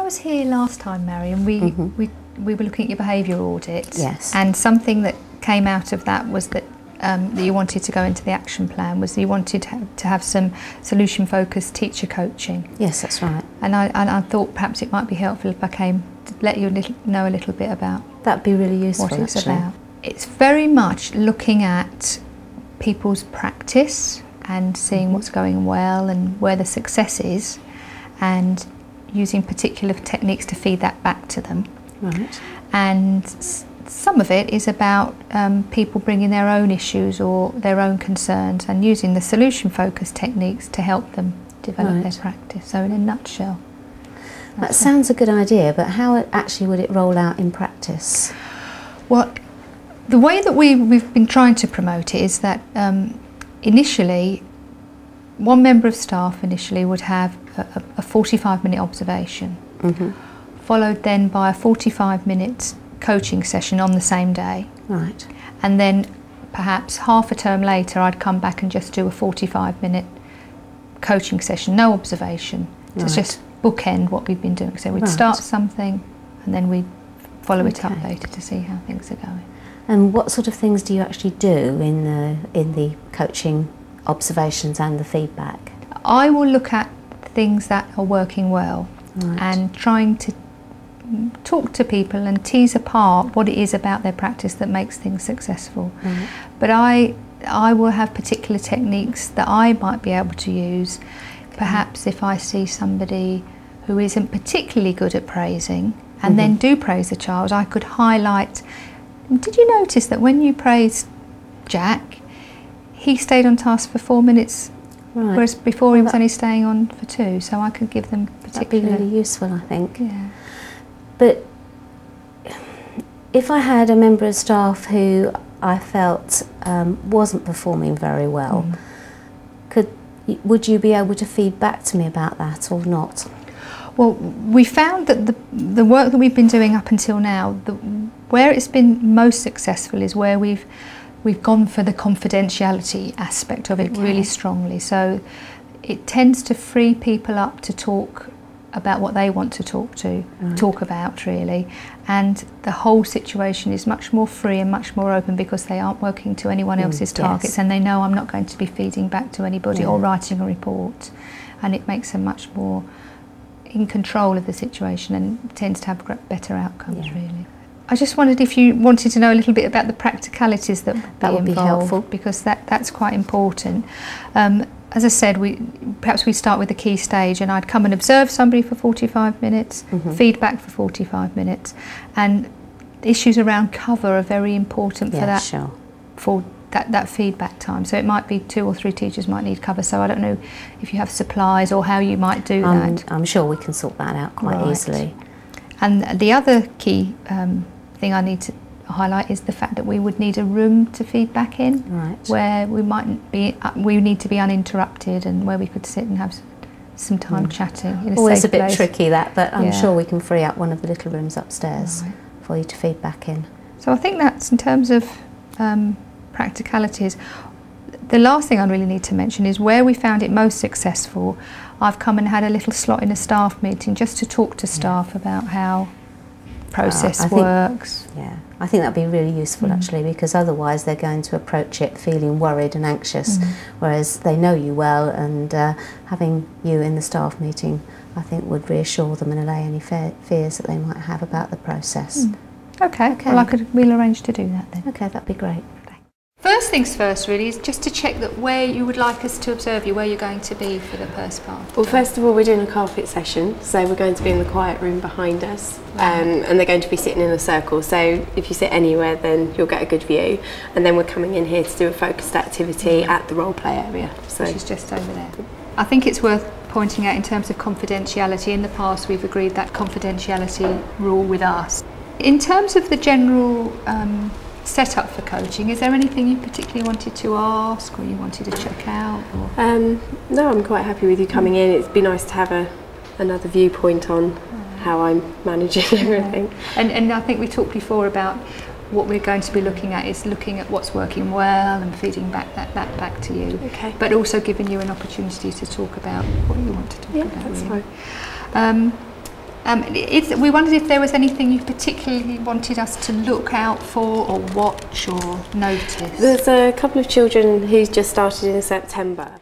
was here last time, Marion, we were looking at your behaviour audit. Yes. And something that came out of that was that that you wanted to go into the action plan, was you wanted to have some solution-focused teacher coaching. Yes, that's right. And I thought perhaps it might be helpful if I came to let you know a little bit about That'd be really useful, what it's actually. about. It's very much looking at people's practice and seeing what's going well and where the success is, and using particular techniques to feed that back to them. Right. And some of it is about people bringing their own issues or their own concerns and using the solution-focused techniques to help them develop their practice. So in a nutshell. That sounds a good idea, but how actually would it roll out in practice? Well, the way that we've been trying to promote it is that initially, one member of staff initially would have a 45-minute observation, followed then by a 45-minute coaching session on the same day. Right. And then perhaps half a term later I'd come back and just do a 45-minute coaching session, no observation. So it's just bookend what we've been doing. So we'd start something and then we'd follow it up later to see how things are going. And what sort of things do you actually do in the coaching observations and the feedback? I will look at things that are working well and trying to talk to people and tease apart what it is about their practice that makes things successful. But I will have particular techniques that I might be able to use. Perhaps if I see somebody who isn't particularly good at praising and then do praise a child, I could highlight, did you notice that when you praised Jack, he stayed on task for 4 minutes, whereas before he was only staying on for 2, so I could give them particular... That'd be really useful, I think. Yeah. But if I had a member of staff who I felt wasn't performing very well, would you be able to feed back to me about that or not? Well, we found that the work that we've been doing up until now, where it's been most successful is where we've gone for the confidentiality aspect of it really strongly. So it tends to free people up to talk about what they want to talk about really, and the whole situation is much more free and much more open because they aren't working to anyone else's targets, and they know I'm not going to be feeding back to anybody or writing a report, and it makes them much more in control of the situation and tends to have better outcomes really. I just wondered if you wanted to know a little bit about the practicalities that would be helpful, because that's quite important. As I said, perhaps we start with the key stage, and I'd come and observe somebody for 45 minutes, feedback for 45 minutes, and issues around cover are very important for that, for that feedback time. So it might be 2 or 3 teachers might need cover, so I don't know if you have supplies or how you might do that. I'm sure we can sort that out quite easily. And the other key thing I need to highlight is the fact that we would need a room to feed back in, where we need to be uninterrupted and where we could sit and have some time chatting in a always safe a bit place. tricky that, but I'm sure we can free up one of the little rooms upstairs for you to feed back in. So I think that's in terms of practicalities. The last thing I really need to mention is where we found it most successful. I've come and had a little slot in a staff meeting just to talk to staff about how process works. I think that'd be really useful actually, because otherwise they're going to approach it feeling worried and anxious, whereas they know you well, and having you in the staff meeting I think would reassure them and allay any fears that they might have about the process. Okay. Well, we'll arrange to do that then. Okay, that'd be great. First things first really is just to check that where you would like us to observe you, where you're going to be for the first part. Well, first of all, we're doing a carpet session, so we're going to be in the quiet room behind us, and they're going to be sitting in a circle, so if you sit anywhere then you'll get a good view, and then we're coming in here to do a focused activity at the role play area. So which is just over there. I think it's worth pointing out in terms of confidentiality, in the past we've agreed that confidentiality rule with us. In terms of the general set up for coaching, is there anything you particularly wanted to ask or you wanted to check out? No, I'm quite happy with you coming in. It'd be nice to have another viewpoint on how I'm managing everything. And I think we talked before about what we're going to be looking at is looking at what's working well and feeding back that back to you. Okay. But also giving you an opportunity to talk about what you want to talk about. That's really. fine. We wondered if there was anything you particularly wanted us to look out for or watch or notice. There's a couple of children who's just started in September.